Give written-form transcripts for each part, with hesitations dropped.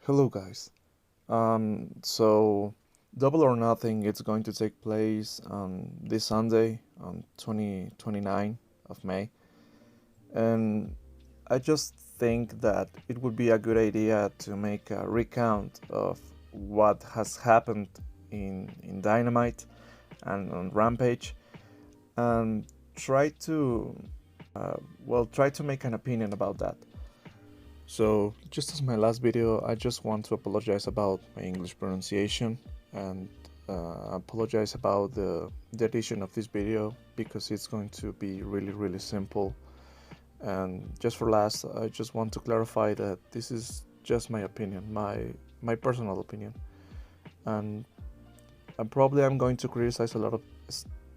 Hello guys. So Double or Nothing it's going to take place on this Sunday on 2029 of May. And I just think that it would be a good idea to make a recount of what has happened in Dynamite and on Rampage and try to try to make an opinion about that. So, just as my last video, I just want to apologize about my English pronunciation and apologize about the edition of this video because it's going to be really simple. And just for last, I just want to clarify that this is just my opinion, my personal opinion, and probably I'm going to criticize a lot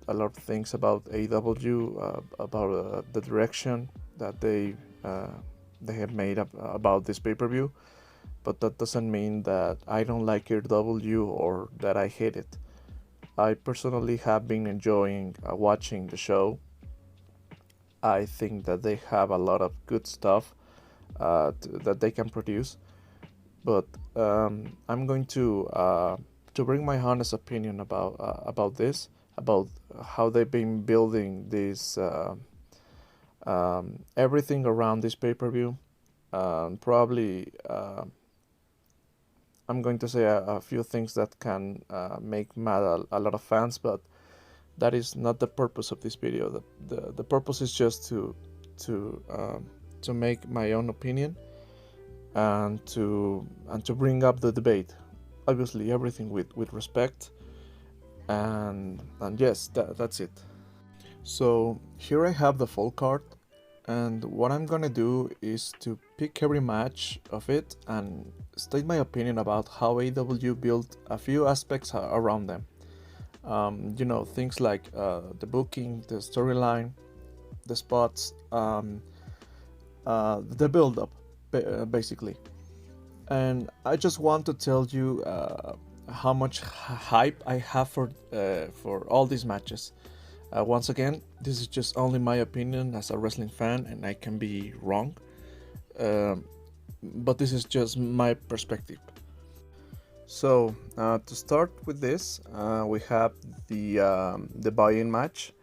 of things about AEW, about the direction that they have made up about this pay-per-view, but that doesn't mean that I don't like AEW or that I hate it. I personally have been enjoying watching the show. I think that they have a lot of good stuff that they can produce, but I'm going to bring my honest opinion about this, about how they've been building this everything around this pay-per-view. Probably I'm going to say a few things that can make mad a lot of fans, but that is not the purpose of this video. The purpose is just to make my own opinion and to bring up the debate. Obviously, everything with respect, and yes, that's it. So here I have the full card, and what I'm gonna do is to pick every match of it and state my opinion about how AEW built a few aspects around them. Things like the booking, the storyline, the spots, the build-up, basically. And I just want to tell you how much hype I have for all these matches. Once again, this is just only my opinion as a wrestling fan, and I can be wrong. But this is just my perspective. So to start with this, we have the buy-in match,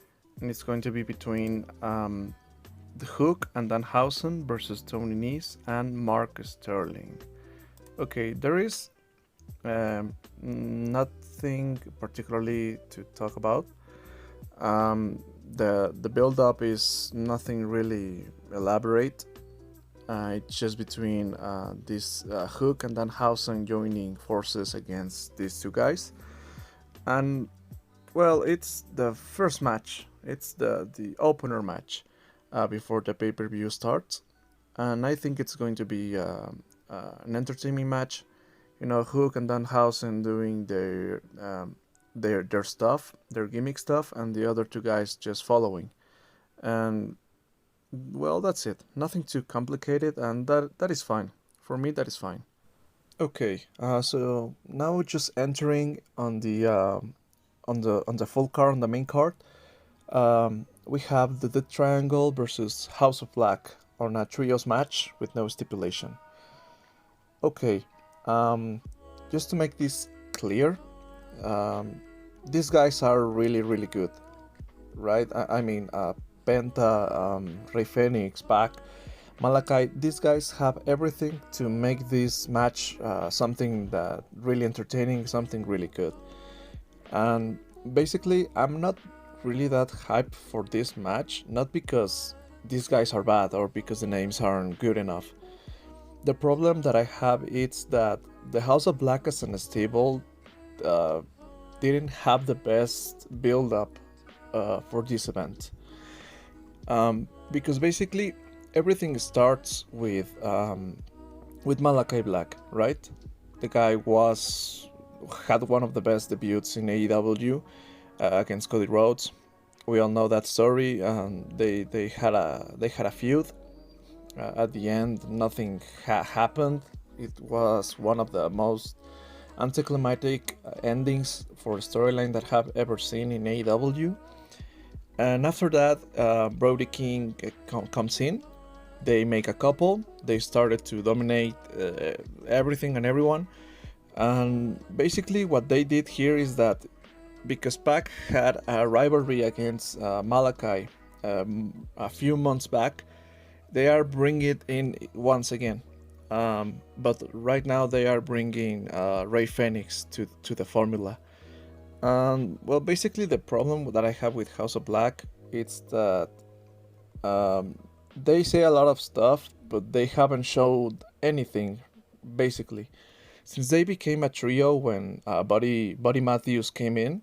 and it's going to be between the Hook and Danhausen versus Tony Nese and Mark Sterling. Okay, there is nothing particularly to talk about. The build-up is nothing really elaborate. It's just between this Hook and Danhausen joining forces against these two guys. And, well, it's the first match. It's the opener match before the pay-per-view starts. And I think it's going to be an entertaining match. Hook and Danhausen doing their stuff, their gimmick stuff, and the other two guys just following. And well, that's it. Nothing too complicated, and that is fine. For me, that is fine. Okay, so now just entering on the full card, on the main card. We have the Death Triangle versus House of Black on a trios match with no stipulation. Okay, just to make this clear, these guys are really good, right? I mean, Penta, Rey Fenix, Pac, Malakai, these guys have everything to make this match something that really entertaining, something really good. And basically, I'm not really that hyped for this match, not because these guys are bad or because the names aren't good enough. The problem that I have is that the House of Black as an stable didn't have the best build-up for this event. Because basically everything starts with Malakai Black, right? The guy had one of the best debuts in AEW against Cody Rhodes. We all know that story. They had a feud. At the end, nothing happened. It was one of the most anticlimactic endings for a storyline that I've ever seen in AEW. And after that, Brody King comes in, They make a couple. They started to dominate everything and everyone. And basically, what they did here is that because Pac had a rivalry against Malachi a few months back, they are bringing it in once again. But right now they are bringing Ray Phoenix to the formula. Well, basically the problem that I have with House of Black is that um, they say a lot of stuff, but they haven't showed anything. Basically, since they became a trio when Buddy Matthews came in,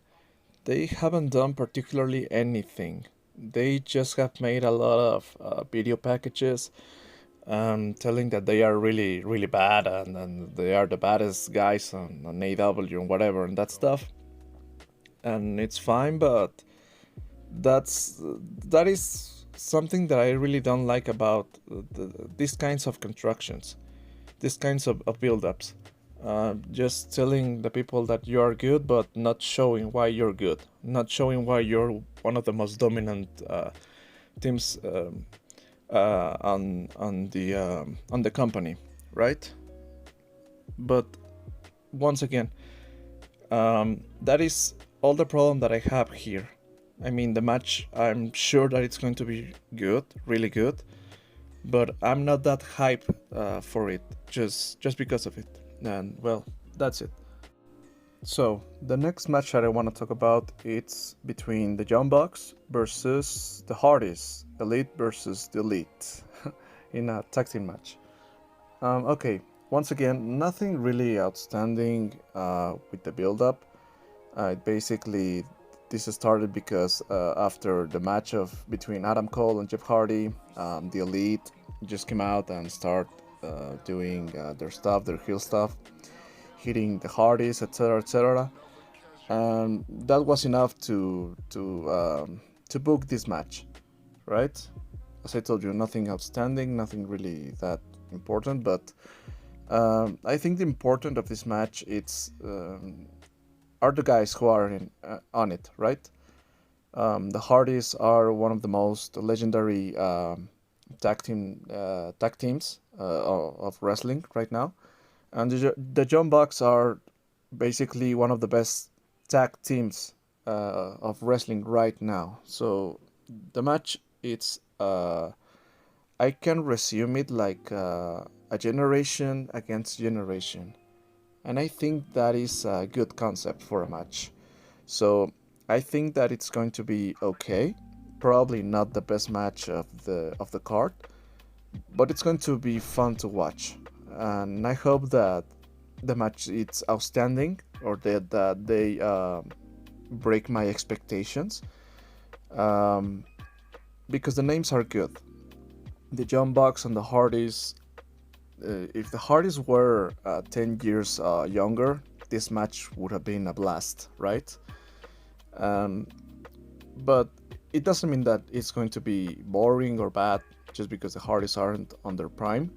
they haven't done particularly anything. They just have made a lot of video packages telling that they are really, really bad and they are the baddest guys on AW and whatever and that stuff. And it's fine, but that's that is something that I really don't like about these kinds of constructions, these kinds of build-ups. Just telling the people that you are good, but not showing why you're good, not showing why you're one of the most dominant teams on the company, right? But once again, that is all the problem that I have here. I mean, the match, I'm sure that it's going to be good, really good, but I'm not that hype for it just because of it. And well, that's it. So the next match that I want to talk about it's between the Young Bucks versus the Hardys, Elite versus the Elite, in a tag team match. Okay, once again, nothing really outstanding with the build-up. Basically, this started because after the match of between Adam Cole and Jeff Hardy, the Elite just came out and start doing their stuff, their heel stuff, hitting the Hardys, etc., etc. And that was enough to book this match, right? As I told you, nothing outstanding, nothing really that important, but I think the important of this match are the guys who are on it, right? The Hardys are one of the most legendary tag teams of wrestling right now, and the John Bucks are basically one of the best tag teams of wrestling right now. So the match, it's I can resume it like a generation against generation, and I think that is a good concept for a match. So I think that it's going to be okay. Probably not the best match of the card, but it's going to be fun to watch. And I hope that the match it's outstanding or that they break my expectations, um, because the names are good. The John Bucks and the Hardys. If the Hardys were 10 years younger, this match would have been a blast, right? Um, but it doesn't mean that it's going to be boring or bad just because the Hardys aren't on their prime.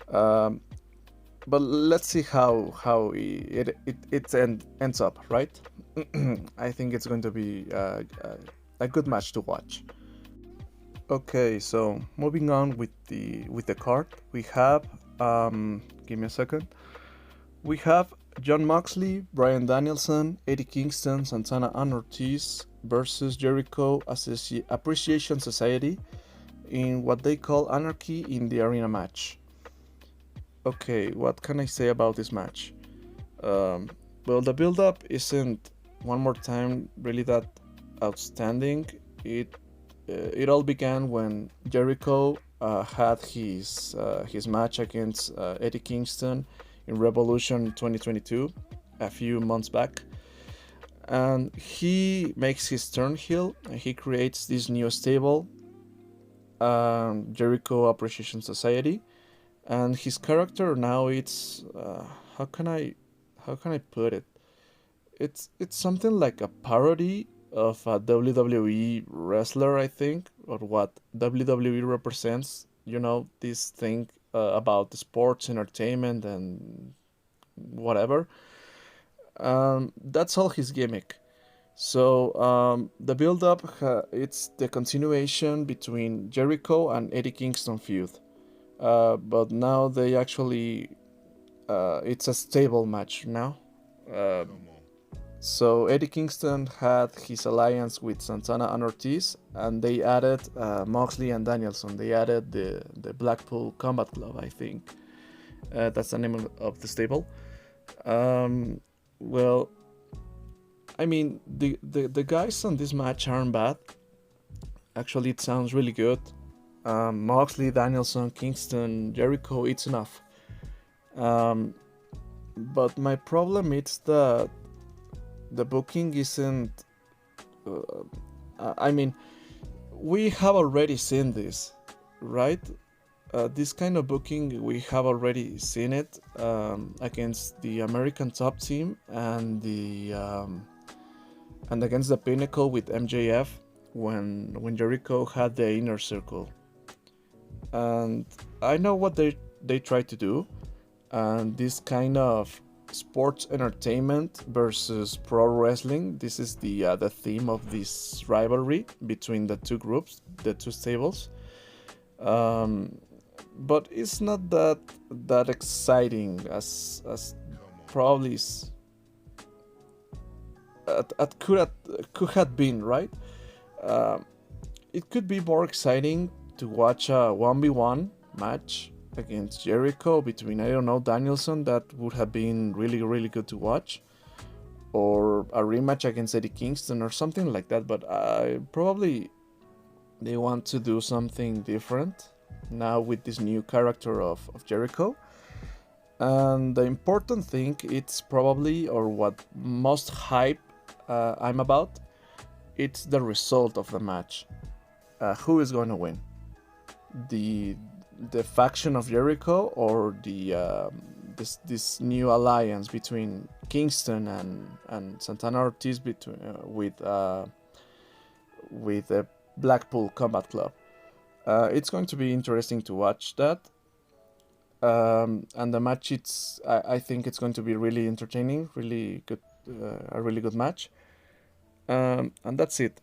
Um, but let's see how ends up, right? I think it's going to be a good match to watch. Okay, so moving on with the card, we have give me a second. We have John Moxley, Bryan Danielson, Eddie Kingston, Santana and Ortiz versus Jericho Appreciation Society in what they call Anarchy in the Arena match. Okay, what can I say about this match? Well, the build-up isn't, one more time, really that outstanding. It all began when Jericho had his match against Eddie Kingston in Revolution 2022 a few months back, and he makes his turn heel and he creates this new stable, Jericho Appreciation Society, and his character now it's how can I put it? It's something like a parody of a WWE wrestler, I think, or what WWE represents. You know, this thing about the sports, entertainment, and whatever. That's all his gimmick. So the build-up, it's the continuation between Jericho and Eddie Kingston feud. But now they actually, it's a stable match now. Uh, so Eddie Kingston had his alliance with Santana and Ortiz, and they added Moxley and Danielson. They added the Blackpool Combat Club, I think. That's the name of the stable. Um, well, I mean, the guys on this match aren't bad. Actually, it sounds really good. Moxley, Danielson, Kingston, Jericho, it's enough. But my problem is that the booking isn't. I mean, we have already seen this, right? This kind of booking, we have already seen it against the American Top Team and against the Pinnacle with MJF when Jericho had the Inner Circle. And I know what they try to do, and this kind of sports entertainment versus pro wrestling. This is the theme of this rivalry between the two groups, the two stables. Um, but it's not that exciting as probably could have been, right? Um, it could be more exciting to watch a 1v1 match against Jericho between, I don't know, Danielson. That would have been really, really good to watch. Or a rematch against Eddie Kingston or something like that. But I probably they want to do something different now with this new character of Jericho. And the important thing, it's probably, or what most hype I'm about, it's the result of the match. Who is going to win? The faction of Jericho or this new alliance between Kingston and Santana Ortiz between with the Blackpool Combat Club. It's going to be interesting to watch that. And the match, I think it's going to be really entertaining, really good, a really good match. And that's it.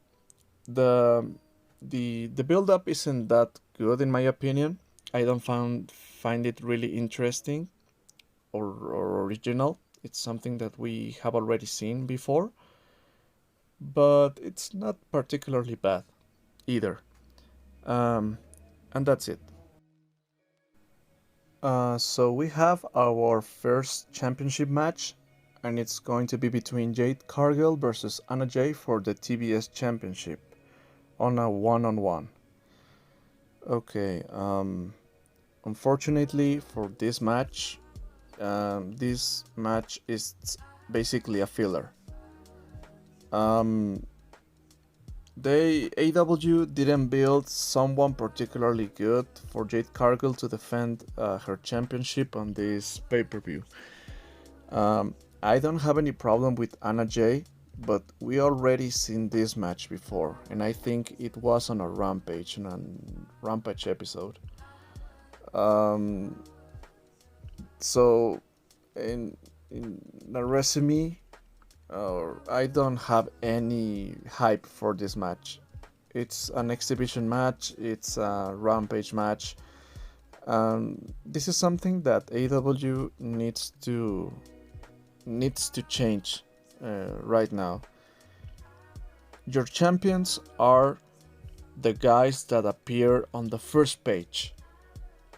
The the build up isn't that good in my opinion. I don't find it really interesting or original. It's something that we have already seen before, but it's not particularly bad either. Um, and that's it. So we have our first championship match, and it's going to be between Jade Cargill versus Anna Jay for the TBS Championship on a one-on-one. Okay. Unfortunately for this match is basically a filler. Um, They AW didn't build someone particularly good for Jade Cargill to defend her championship on this pay-per-view. I don't have any problem with Anna Jay, but we already seen this match before, and I think it was on a Rampage episode. Um, so in the resume, I don't have any hype for this match. It's an exhibition match. It's a Rampage match. This is something that AW needs to change right now. Your champions are the guys that appear on the first page.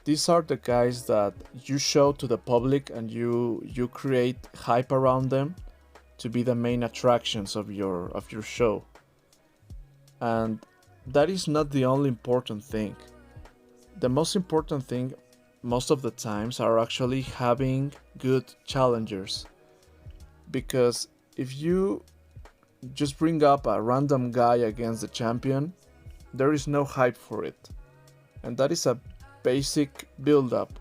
These are the guys that you show to the public and you create hype around them to be the main attractions of your show. And that is not the only important thing. The most important thing most of the times are actually having good challengers. Because if you just bring up a random guy against the champion, there is no hype for it. And that is a basic build up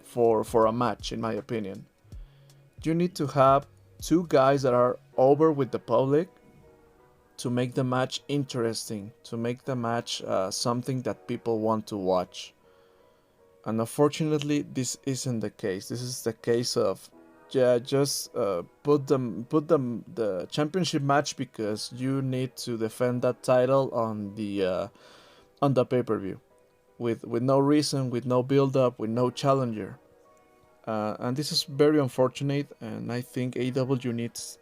for a match, in my opinion. You need to have two guys that are over with the public to make the match interesting, to make the match something that people want to watch. And unfortunately, this isn't the case. This is the case of yeah, just put them the championship match because you need to defend that title on the pay per view with no reason, with no build up, with no challenger. And this is very unfortunate. And I think AEW needs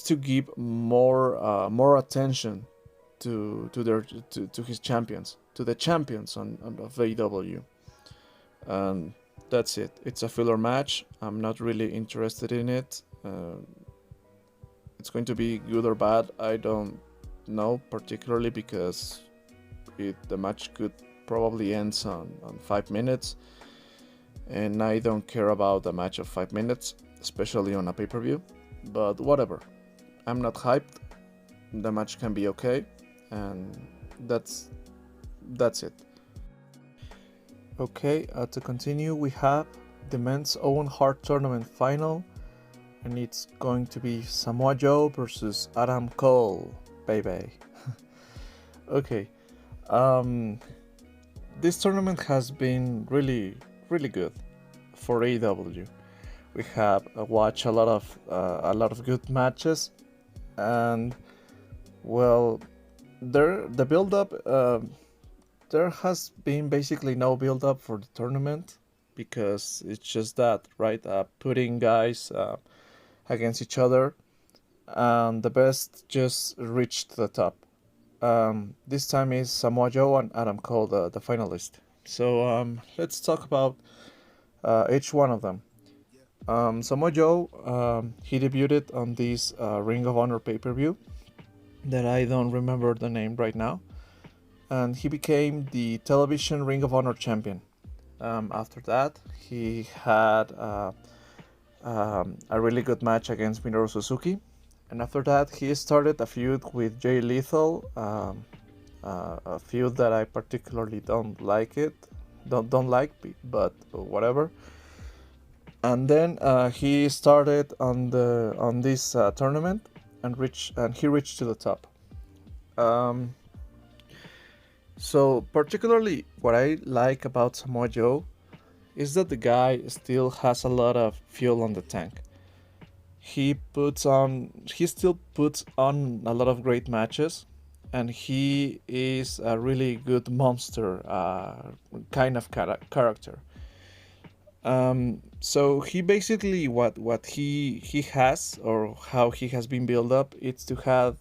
to give more attention to his champions, to the champions on of AEW. And that's it. It's a filler match. I'm not really interested in it. It's going to be good or bad. I don't know, particularly because the match could probably ends on 5 minutes, and I don't care about a match of 5 minutes, especially on a pay per view. But whatever. I'm not hyped. The match can be okay, and that's it. Okay, to continue, we have the men's Owen Hart tournament final, and it's going to be Samoa Joe versus Adam Cole, baby. Okay, this tournament has been really, really good for AEW. We have watched a lot of good matches, and well, the build up. There has been basically no build up for the tournament because it's just that, right? Putting guys against each other, and the best just reached the top. This time is Samoa Joe and Adam Cole, the finalist. So let's talk about each one of them. Samoa Joe, he debuted on this Ring of Honor pay-per-view that I don't remember the name right now, and he became the television Ring of Honor champion. After that, he had a really good match against Minoru Suzuki, and after that, he started a feud with Jay Lethal, a feud that I particularly don't like but whatever. And then he started on this tournament and he reached to the top. So particularly what I like about Samoa Joe is that the guy still has a lot of fuel on the tank. He still puts on a lot of great matches, and he is a really good monster kind of character. So he basically what he has, or how he has been built up, it's to have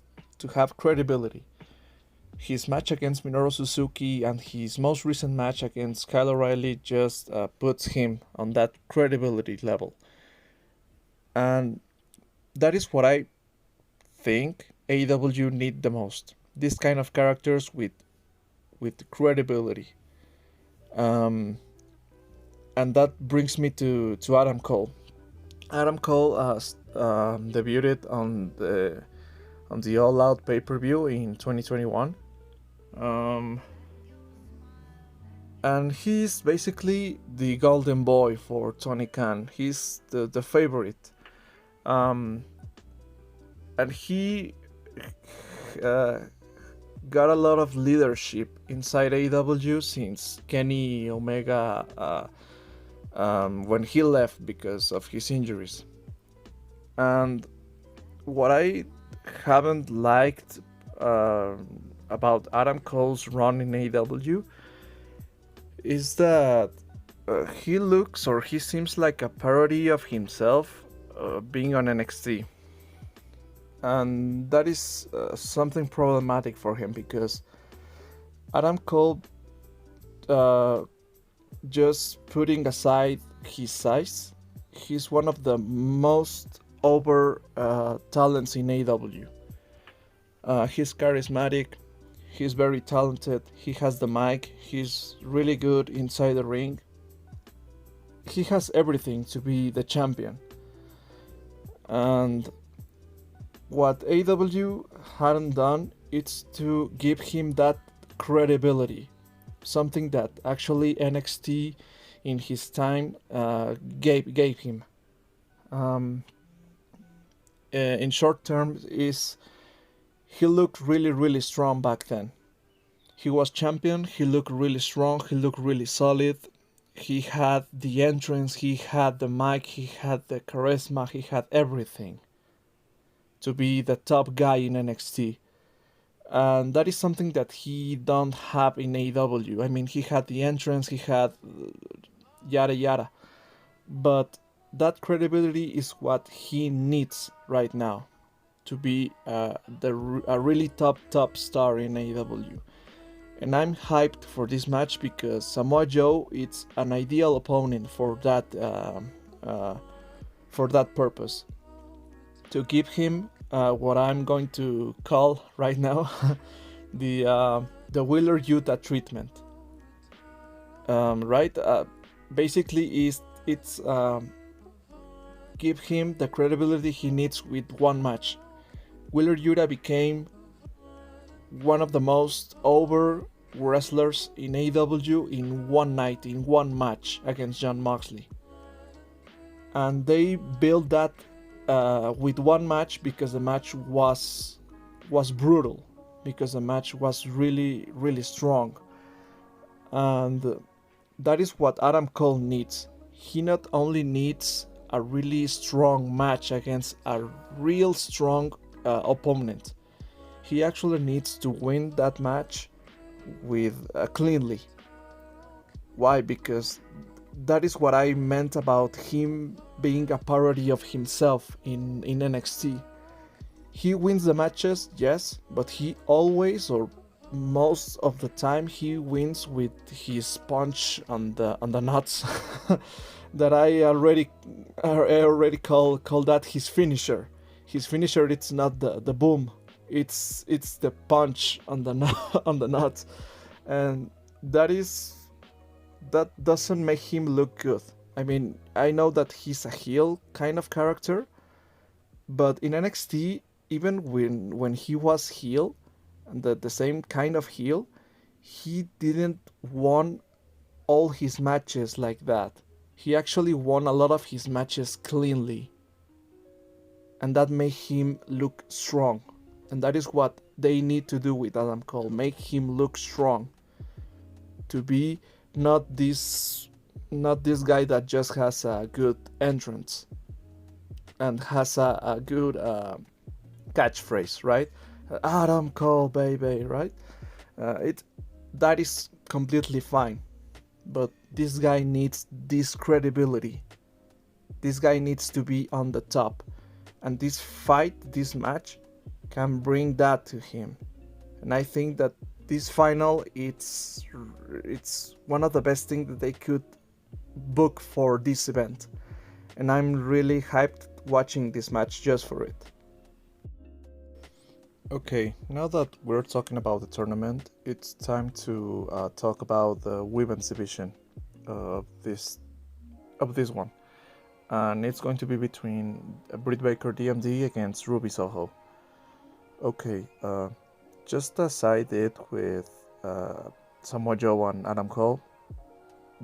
credibility. His match against Minoru Suzuki and his most recent match against Kyle O'Reilly just puts him on that credibility level. And that is what I think AEW need the most. This kind of characters with credibility. And that brings me to Adam Cole. Adam Cole debuted on the All Out pay-per-view in 2021. And he's basically the golden boy for Tony Khan. He's the favorite. And he got a lot of leadership inside AEW since Kenny Omega when he left because of his injuries. And what I haven't liked about Adam Cole's run in AEW is that he seems like a parody of himself being on NXT. And that is something problematic for him because Adam Cole, just putting aside his size, he's one of the most over talents in AEW. He's charismatic, he's very talented, he has the mic, he's really good inside the ring. He has everything to be the champion. And what AEW hadn't done is to give him that credibility, something that actually NXT in his time gave him. In short term, he looked really strong back then. He was champion, he looked really strong, he looked really solid, He had the entrance, he had the mic, he had the charisma, he had everything to be the top guy in NXT. And that is something that he don't have in AEW. I mean, he had the entrance, he had yada yada, but that credibility is what he needs right now to be a really top star in AEW. And I'm hyped for this match because Samoa Joe it's an ideal opponent for that purpose. To give him what I'm going to call right now the Wheeler Utah treatment. Right? Basically, it's give him the credibility he needs with one match. Wheeler Yuta became one of the most over wrestlers in AEW in one night, in one match against Jon Moxley. And they built that with one match because the match was brutal, because the match was really strong. And that is what Adam Cole needs. He not only needs a really strong match against a real strong opponent, he actually needs to win that match with cleanly. Why? Because that is what I meant about him being a parody of himself in NXT. He wins the matches, yes, but he always, or most of the time, he wins with his punch on the nuts. That I already call that his finisher. His finisher, it's not the boom, it's the punch on the on the nuts, and that doesn't make him look good. I mean, I know that he's a heel kind of character, but in NXT, even when he was heel, and the same kind of heel, he didn't won all his matches like that. He actually won a lot of his matches cleanly, and that made him look strong. And that is what they need to do with Adam Cole, make him look strong, to be not this guy that just has a good entrance and has a good catchphrase, right? Adam Cole, baby, right? That is completely fine, but this guy needs this credibility. This guy needs to be on the top, and this fight, this match, can bring that to him. And I think that this final, it's one of the best things that they could book for this event, and I'm really hyped watching this match just for it. Okay, now that we're talking about the tournament, it's time to talk about the women's division of this one, and it's going to be between Britt Baker DMD against Ruby Soho. Okay, just as I did with Samoa Joe and Adam Cole,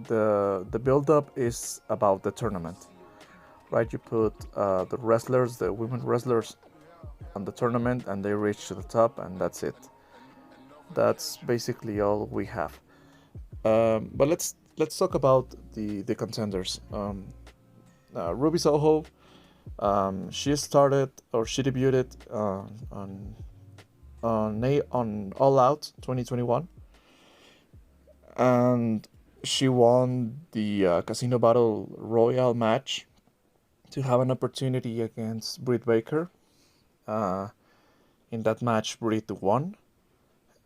the build-up is about the tournament, right? You put the women wrestlers on the tournament, and they reach to the top, and that's it. That's basically all we have. But let's talk about the contenders. Ruby Soho, she debuted on All Out 2021, and she won the Casino Battle Royale match to have an opportunity against Britt Baker. In that match, Britt won,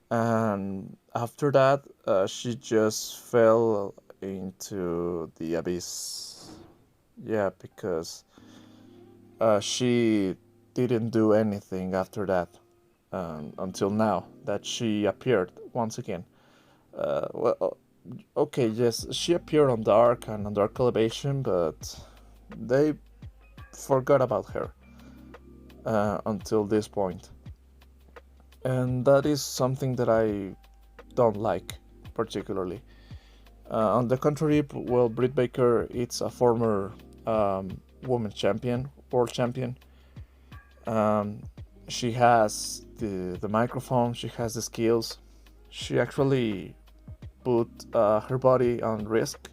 and after that, she just fell into the abyss. Yeah, because she didn't do anything after that until now that she appeared once again. Okay, yes, she appeared on Dark and on Dark Elevation, but they forgot about her until this point. And that is something that I don't like particularly. On the contrary, well, Britt Baker is a former women's champion, world champion. She has the microphone, she has the skills. She actually put her body on risk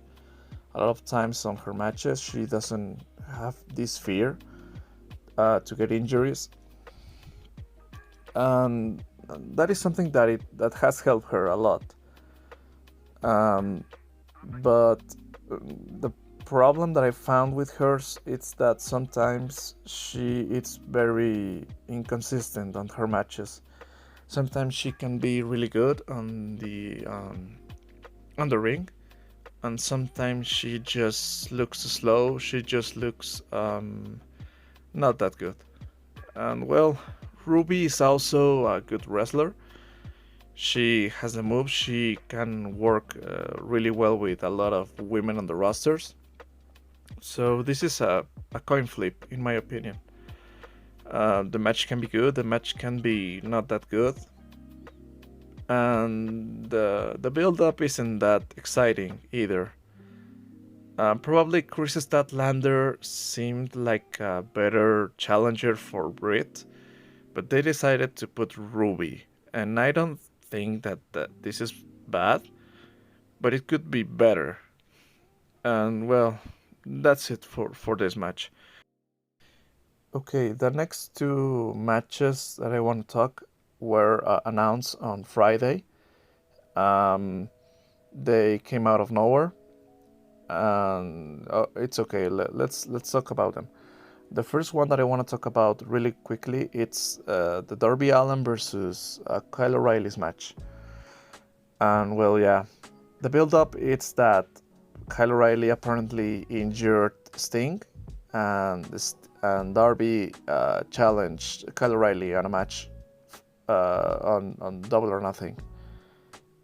A lot of times on her matches, she doesn't have this fear to get injuries, and that is something that has helped her a lot. Um, but the problem that I found with hers is that sometimes it's very inconsistent on her matches. Sometimes she can be really good on the ring, and sometimes she just looks slow. She just looks not that good. And well, Ruby is also a good wrestler. She has a move. She can work really well with a lot of women on the rosters. So this is a coin flip, in my opinion. The match can be good. The match can be not that good. And the build-up isn't that exciting either. Probably Chris Statlander seemed like a better challenger for Britt, but they decided to put Ruby, and I don't think that this is bad, but it could be better. And well, that's it for this match. Okay, the next two matches that I want to talk were announced on Friday. They came out of nowhere, and it's okay. Let's talk about them. The first one that I want to talk about really quickly, it's the Darby Allin versus Kyle O'Reilly's match. And well, yeah, the build-up is that Kyle O'Reilly apparently injured Sting, and Darby challenged Kyle O'Reilly on a match on Double or Nothing,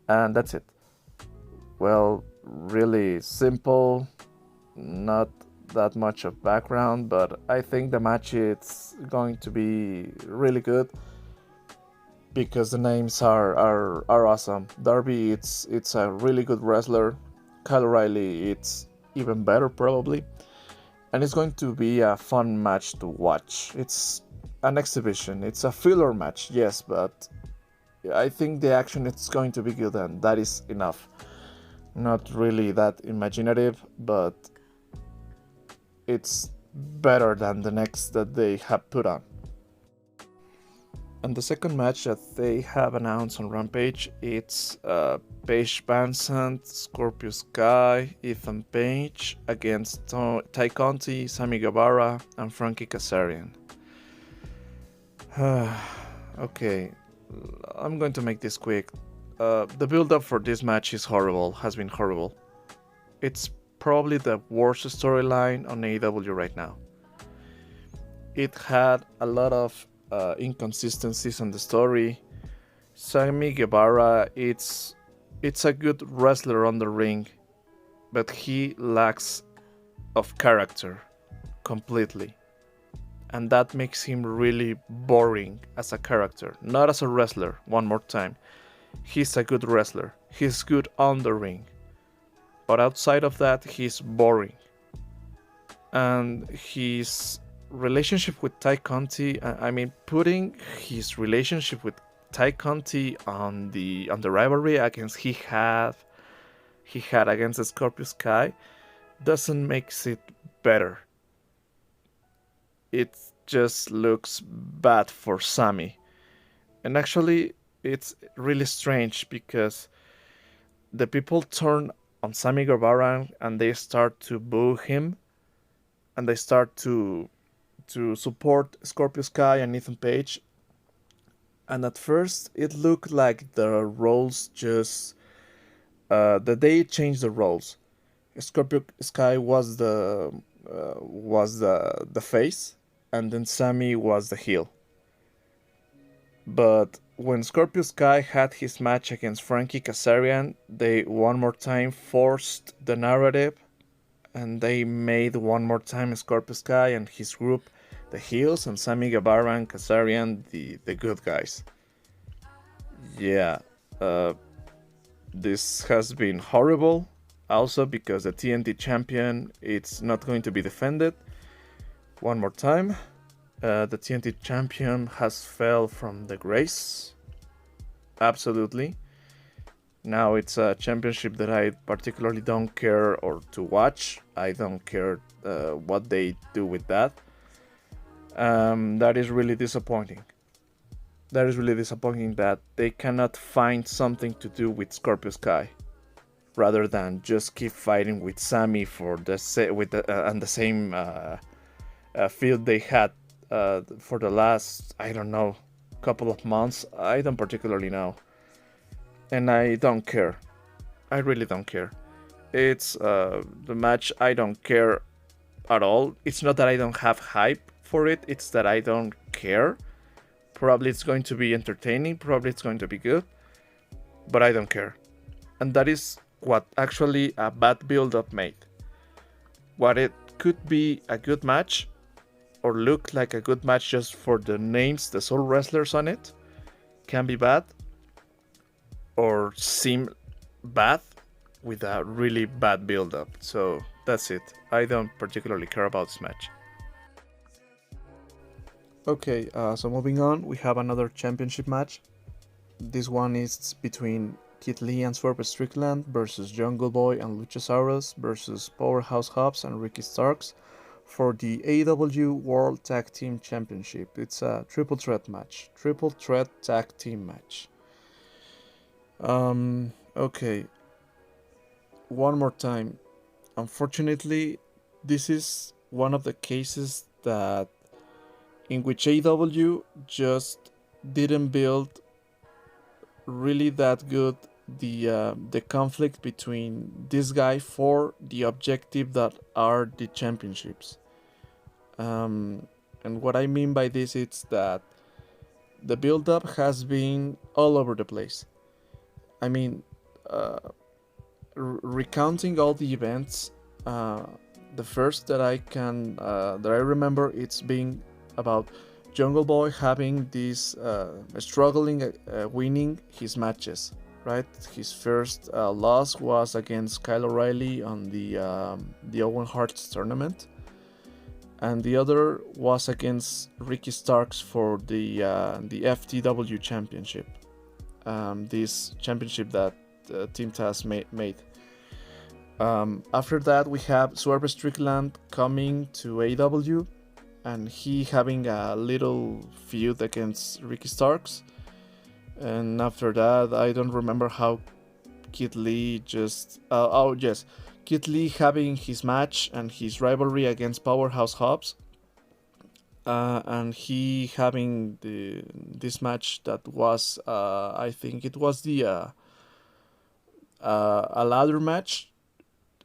and that's it. Well, really simple, not that much of background, but I think the match is going to be really good because the names are awesome. Darby, it's a really good wrestler. Kyle O'Reilly, it's even better probably, and it's going to be a fun match to watch. It's an exhibition. It's a filler match, yes, but I think the action is going to be good, and that is enough. Not really that imaginative, but it's better than the next that they have put on. And the second match that they have announced on Rampage, it's Paige VanZant, Scorpio Sky, Ethan Page against Ty Conti, Sammy Guevara, and Frankie Kazarian. Okay, I'm going to make this quick. The build-up for this match has been horrible. It's probably the worst storyline on AEW right now. It had a lot of inconsistencies on the story. Sammy Guevara, it's a good wrestler on the ring, but he lacks of character completely. And that makes him really boring as a character, not as a wrestler, one more time. He's a good wrestler. He's good on the ring. But outside of that, he's boring. And his relationship with Ty Conti, putting his relationship with Ty Conti on the rivalry against he had against the Scorpio Sky doesn't make it better. It just looks bad for Sammy. And actually, it's really strange because the people turn on Sammy Guevara and they start to boo him, and they start to support Scorpio Sky and Ethan Page. And at first, it looked like the roles just that they changed the roles. Scorpio Sky was the face, and then Sammy was the heel. But when Scorpio Sky had his match against Frankie Kazarian, they one more time forced the narrative, and they made one more time Scorpio Sky and his group the heels, and Sammy Guevara and Kazarian the good guys. Yeah, this has been horrible. Also because the TNT champion, it's not going to be defended. One more time. The TNT champion has fell from the grace. Absolutely. Now it's a championship that I particularly don't care or to watch. I don't care what they do with that. That is really disappointing. That is really disappointing that they cannot find something to do with Scorpio Sky, rather than just keep fighting with Sammy for on the same field they had for the last, I don't know, couple of months. I don't particularly know, and I don't care. I really don't care. It's the match I don't care at all. It's not that I don't have hype for it. It's that I don't care. Probably it's going to be entertaining. Probably it's going to be good, but I don't care. And that is what actually a bad build-up made. What it could be a good match, or look like a good match just for the names, the sole wrestlers on it, can be bad, or seem bad with a really bad build-up. So that's it. I don't particularly care about this match. Okay, so moving on, we have another championship match. This one is between Kid Lee and Swerve Strickland versus Jungle Boy and Luchasaurus versus Powerhouse Hobbs and Ricky Starks for the AEW World Tag Team Championship. It's a triple threat match. Triple threat tag team match. Okay. One more time. Unfortunately, this is one of the cases that in which AEW just didn't build really that good the conflict between this guy for the objective that are the championships. And what I mean by this is that the build-up has been all over the place. I mean, recounting all the events, the first that I remember, it's being about Jungle Boy having this struggling winning his matches. Right, his first loss was against Kyle O'Reilly on the Owen Hart's tournament, and the other was against Ricky Starks for the FTW championship. This championship that Team Taz made. After that, we have Swerve Strickland coming to AEW, and he having a little feud against Ricky Starks. And after that, I don't remember how Kid Lee just... yes. Kid Lee having his match and his rivalry against Powerhouse Hobbs. And he having this match that was... I think it was a ladder match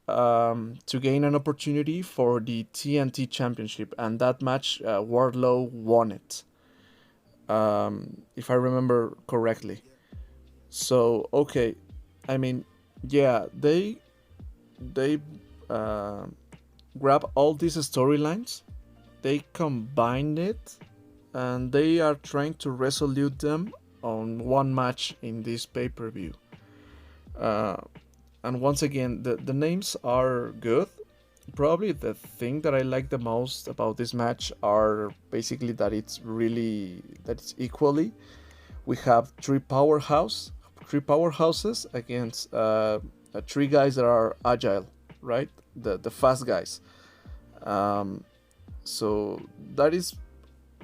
to gain an opportunity for the TNT Championship. And that match, Wardlow won it. If I remember correctly. So okay, I mean, yeah, they grab all these storylines, they combine it, and they are trying to resolve them on one match in this pay-per-view. And once again, the names are good. Probably the thing that I like the most about this match are basically that it's equally. We have three powerhouses against three guys that are agile, right? The fast guys. So that is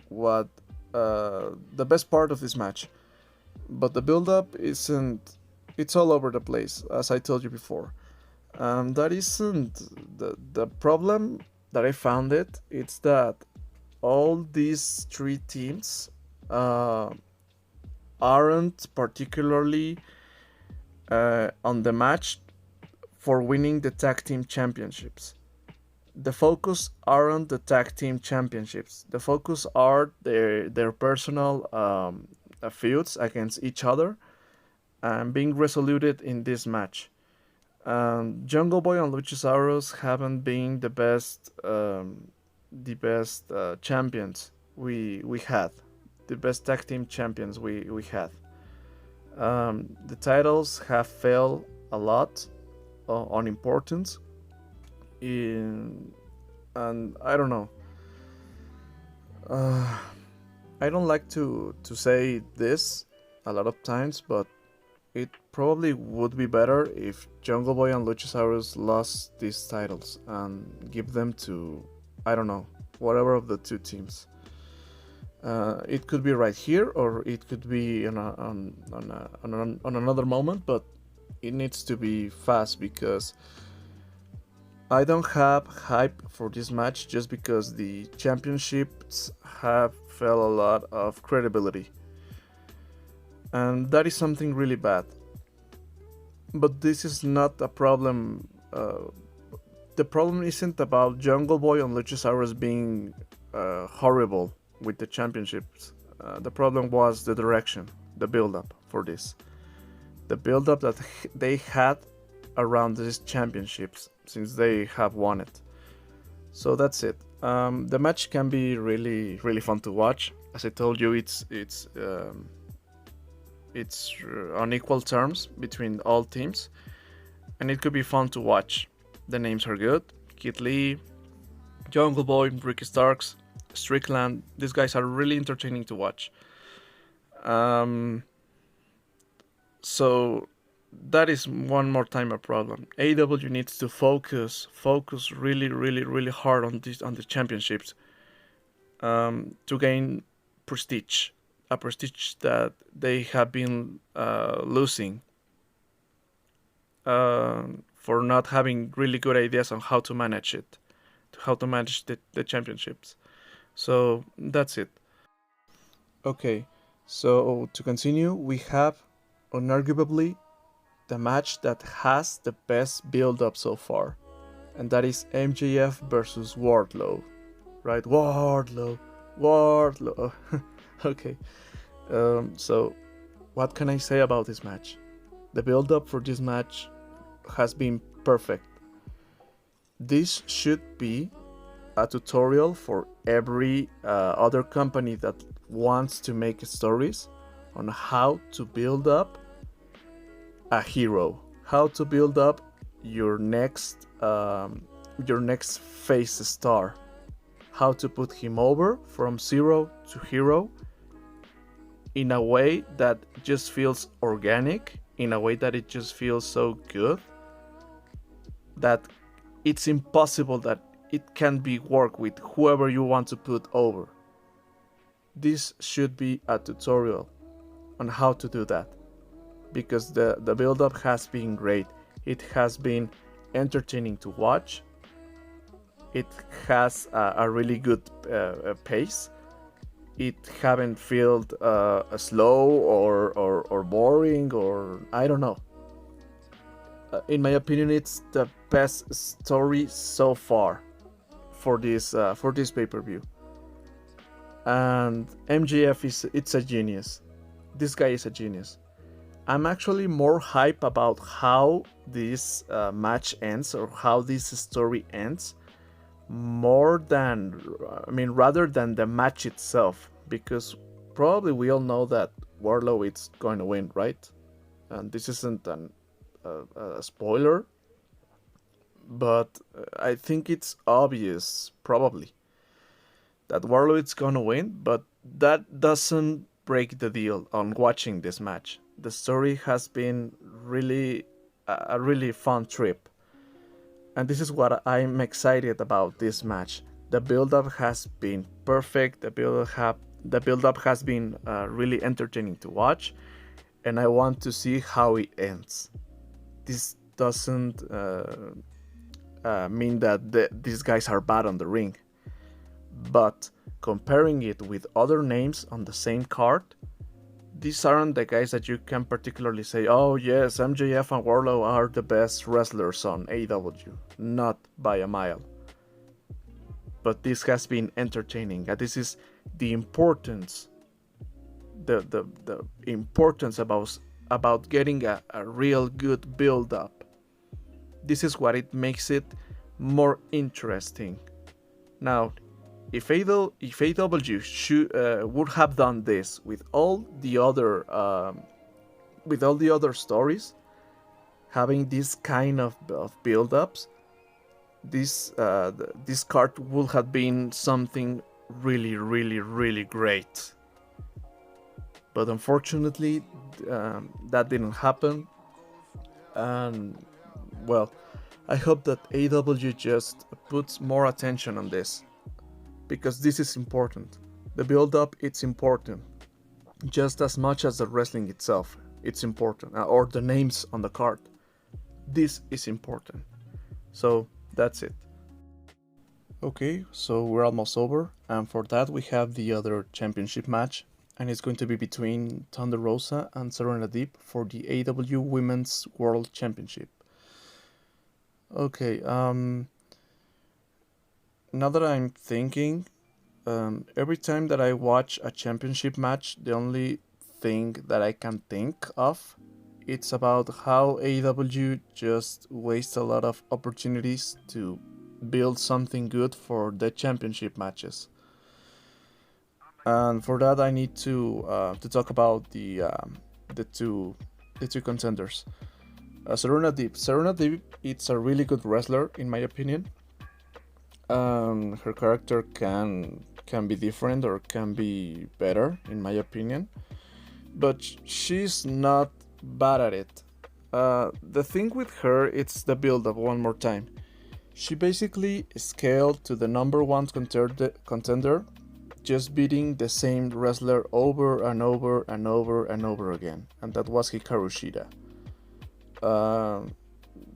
what the best part of this match. But the build-up isn't. It's all over the place, as I told you before. That isn't the problem that I found it. It's that all these three teams aren't particularly on the match for winning the tag team championships. The focus aren't the tag team championships. The focus are their personal feuds against each other and being resolved in this match. Jungle Boy and Luchasaurus haven't been the best champions we had, the best tag team champions we had. The titles have failed a lot on importance. And I don't know. I don't like to say this a lot of times, but it probably would be better if Jungle Boy and Luchasaurus lost these titles and give them to, I don't know, whatever of the two teams. It could be right here, or it could be on another moment, but it needs to be fast because I don't have hype for this match just because the championships have fell a lot of credibility. And that is something really bad. But this is not a problem. The problem isn't about Jungle Boy and Luchasaurus being horrible with the championships. The problem was the direction, the build-up for this. The build-up that they had around these championships since they have won it. So that's it. The match can be really, really fun to watch. As I told you, it's on equal terms between all teams, and it could be fun to watch. The names are good: Kid Lee, Jungle Boy, Ricky Starks, Strickland. These guys are really entertaining to watch. So that is one more time a problem. AEW needs to focus really, really, really hard on the championships to gain prestige, a prestige that they have been losing for not having really good ideas on how to manage it, how to manage the championships. So that's it. Okay, so to continue, we have unarguably the match that has the best build-up so far, and that is MJF versus Wardlow, right? Wardlow. Okay, so what can I say about this match? The build-up for this match has been perfect. This should be a tutorial for every other company that wants to make stories on how to build up a hero, how to build up your next face star, how to put him over from zero to hero in a way that just feels organic, in a way that it just feels so good that it's impossible that it can be worked with whoever you want to put over. This should be a tutorial on how to do that, because the build-up has been great. It has been entertaining to watch. It has a really good pace. It haven't felt slow or boring, or I don't know. In my opinion, it's the best story so far for this pay-per-view. And MJF it's a genius. This guy is a genius. I'm actually more hype about how this match ends, or how this story ends, rather than the match itself, because probably we all know that Wardlow is going to win, right? And this isn't a spoiler, but I think it's obvious, probably, that Wardlow is going to win, but that doesn't break the deal on watching this match. The story has been really a really fun trip, and this is what I'm excited about this match. The build-up has been perfect. The build-up has been really entertaining to watch, and I want to see how it ends. This doesn't mean that these guys are bad on the ring, but comparing it with other names on the same card, these aren't the guys that you can particularly say, oh yes, MJF and Wardlow are the best wrestlers on AEW. Not by a mile. But this has been entertaining, and this is the importance, the importance about getting a real good build-up. This is what it makes it more interesting. Now, if AEW would have done this with all the other stories, having this kind of build-ups, this card would have been something really, really, really great. But unfortunately, that didn't happen. And well, I hope that AEW just puts more attention on this, because this is important. The build up, it's important just as much as the wrestling itself. It's important, or the names on the card. This is important. So that's it. Okay, so we're almost over, and for that we have the other championship match, and it's going to be between Thunder Rosa and Serena Deeb for the AEW Women's World Championship. Okay, now that I'm thinking, every time that I watch a championship match, the only thing that I can think of it's about how AEW just wastes a lot of opportunities to build something good for the championship matches. And for that, I need to talk about the two the two contenders. Serena Deeb. Serena Deeb, it's a really good wrestler in my opinion. Her character can be different or can be better in my opinion, but she's not bad at it. The thing with her, it's the build up one more time. She basically scaled to the number one contender, just beating the same wrestler over and over and over and over again, and that was Hikaru Shida. Uh,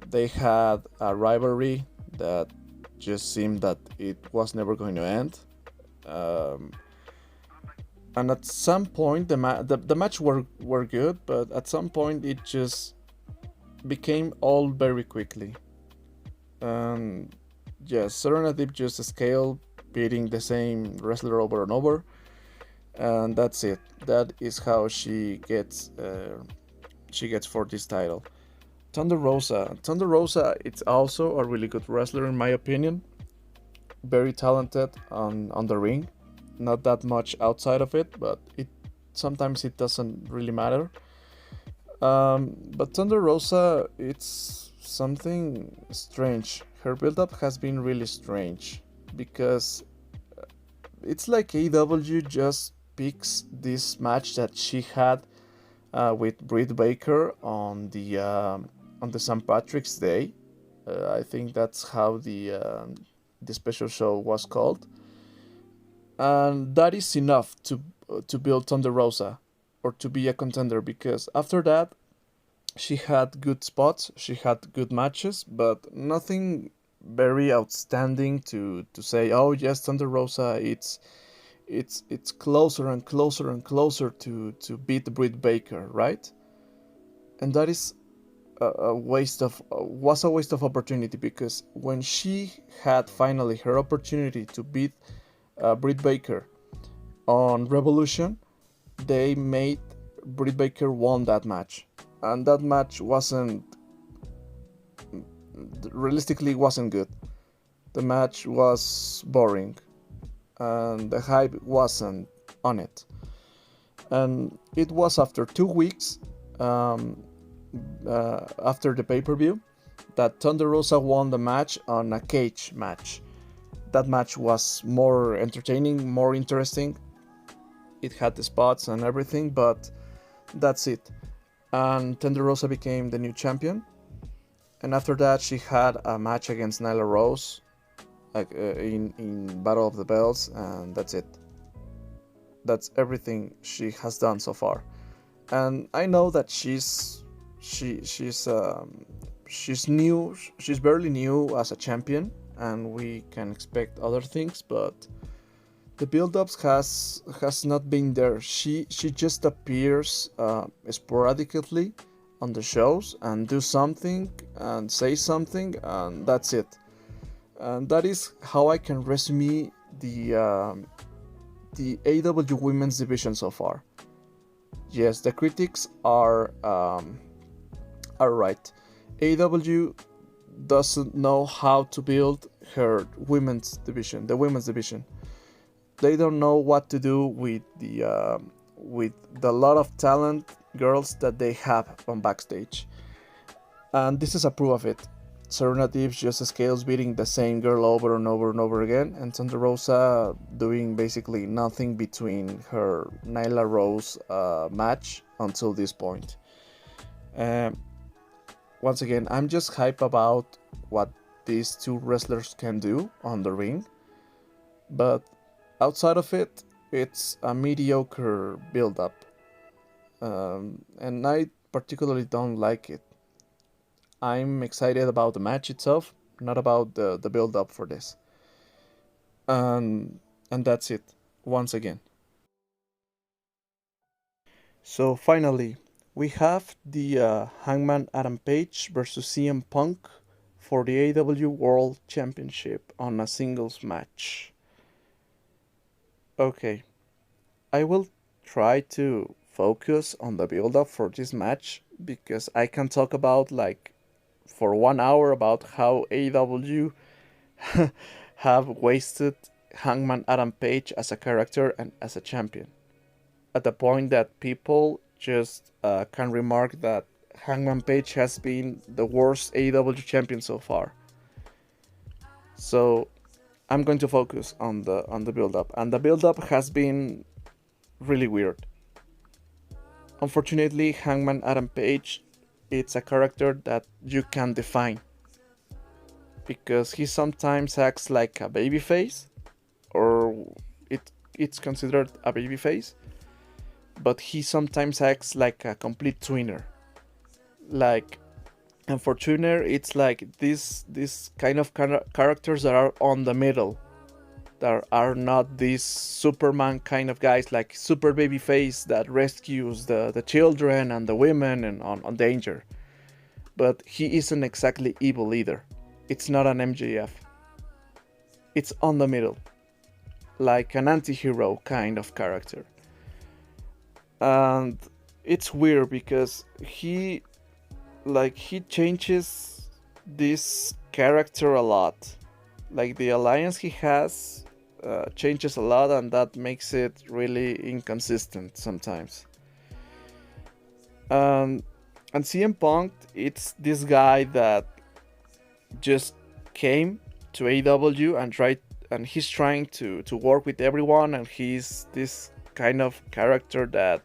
they had a rivalry that just seemed that it was never going to end. Um, and at some point, the match were good, but at some point it just became all very quickly. And yes, Serena Deeb just scaled, beating the same wrestler over and over, and that's it. That is how she gets for this title. Thunder Rosa, it's also a really good wrestler in my opinion. Very talented on the ring, not that much outside of it, but it sometimes it doesn't really matter. But Thunder Rosa, it's something strange. Her build-up has been really strange because it's like AEW just picks this match that she had with Britt Baker on the St. Patrick's Day. I think that's how the special show was called, and that is enough to build Thunder Rosa or to be a contender, because after that she had good spots, she had good matches, but nothing very outstanding to say, oh yes, Thunder Rosa, it's closer and closer and closer to beat Britt Baker, right? And that is a waste of was a waste of opportunity, because when she had finally her opportunity to beat Britt Baker on Revolution, they made Britt Baker won that match, and that match wasn't realistically wasn't good. The match was boring, and the hype wasn't on it. And it was after 2 weeks, after the pay-per-view, that Thunder Rosa won the match on a cage match. That match was more entertaining, more interesting. It had the spots and everything, but that's it. And Thunder Rosa became the new champion. And after that, she had a match against Nyla Rose, like in Battle of the Bells, and that's it. That's everything she has done so far. And I know that she's new. She's barely new as a champion, and we can expect other things. But the build-ups has not been there. She just appears sporadically on the shows and do something and say something, and that's it. And that is how I can resume the AEW Women's Division so far. Yes, the critics are right. AEW doesn't know how to build her women's division, the women's division. They don't know what to do with the lot of talent girls that they have on backstage, and this is a proof of it. Serena Deeb's just scales beating the same girl over and over and over again, and Thunder Rosa doing basically nothing between her Nyla Rose match until this point. Um, Once again, I'm just hype about what these two wrestlers can do on the ring, but outside of it, it's a mediocre build up, and I particularly don't like it. I'm excited about the match itself, not about the build up for this. And and that's it. Once again. So finally, we have the Hangman Adam Page versus CM Punk for the AEW World Championship on a singles match. Okay, I will try to focus on the build up for this match because I can talk about like for 1 hour about how AEW have wasted Hangman Adam Page as a character and as a champion. At the point that people just can remark that Hangman Page has been the worst AEW champion so far. So I'm going to focus on the build up, and the build up has been really weird. Unfortunately, Hangman Adam Page, it's a character that you can define because he sometimes acts like a babyface, or it's considered a babyface, but he sometimes acts like a complete tweener. Like, and for tweener, it's like this kind of characters that are on the middle, that are not these Superman kind of guys like super babyface that rescues the children and the women and on danger. But he isn't exactly evil either. It's not an MJF. It's on the middle, like an anti-hero kind of character. And it's weird because he changes this character a lot. Like the alliance he has changes a lot, and that makes it really inconsistent sometimes. Um, and CM Punk, it's this guy that just came to AEW and he's trying to work with everyone, and he's this kind of character that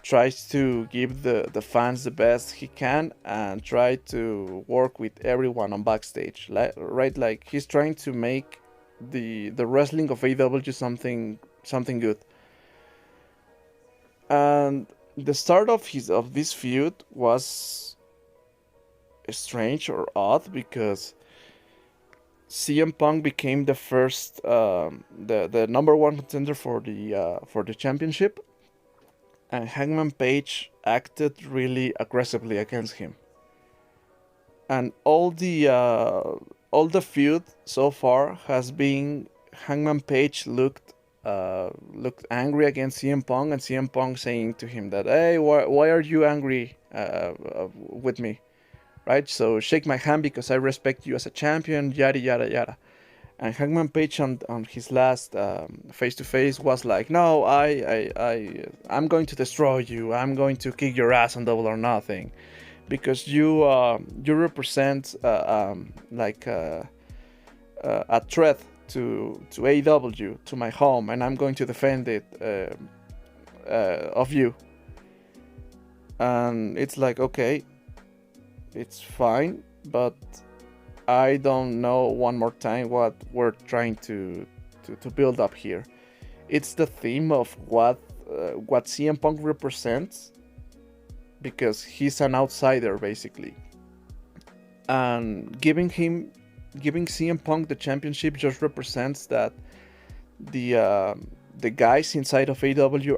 tries to give the fans the best he can and try to work with everyone on backstage, right? Like he's trying to make the wrestling of AEW something good. And the start of this feud was strange or odd because CM Punk became the first the number one contender for the championship, and Hangman Page acted really aggressively against him. And all the feud so far has been Hangman Page looked angry against CM Punk, and CM Punk saying to him that, hey, why are you angry with me, right? So shake my hand because I respect you as a champion, yada yada yada. And Hangman Page on his last face to face was like, no, I'm going to destroy you. I'm going to kick your ass on Double or Nothing, because you represent a threat to AEW, to my home, and I'm going to defend it of you. And it's like, okay, it's fine, but I don't know one more time what we're trying to build up here. It's the theme of what CM Punk represents, because he's an outsider basically, and giving CM Punk the championship just represents that the guys inside of AEW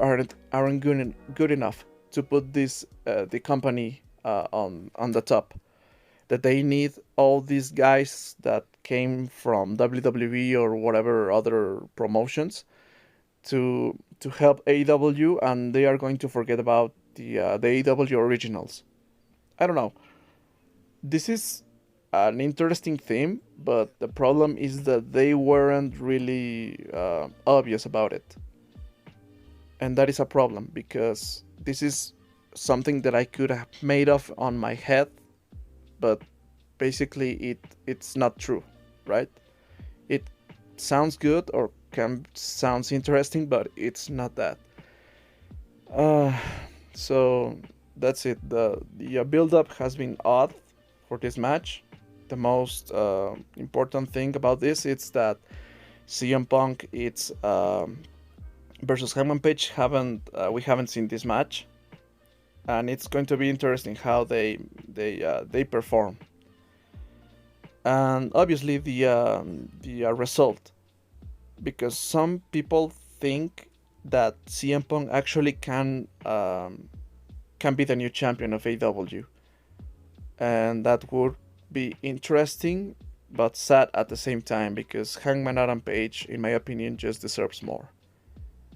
aren't good enough to put this the company on the top. That they need all these guys that came from WWE or whatever other promotions to help AEW, and they are going to forget about the AEW originals. I don't know. This is an interesting theme, but the problem is that they weren't really obvious about it, and that is a problem because this is something that I could have made of on my head, but basically it's not true, right? It sounds good or can sounds interesting, but it's not that. Uh, so that's it. The build up has been odd for this match. The most important thing about this is that CM Punk it's versus Hangman Page haven't we haven't seen this match, and it's going to be interesting how they perform. And obviously the result, because some people think that CM Punk actually can be the new champion of AEW, and that would be interesting but sad at the same time because Hangman Adam Page, in my opinion, just deserves more.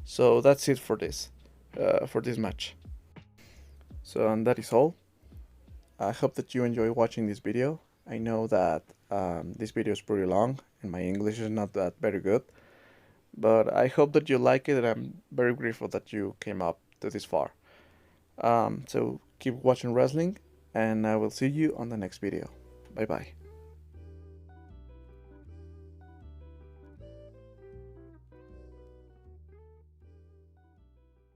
So that's it for this match. So and that is all. I hope that you enjoy watching this video. I know that this video is pretty long and my English is not that very good, but I hope that you like it and I'm very grateful that you came up to this far. So keep watching wrestling and I will see you on the next video. Bye bye.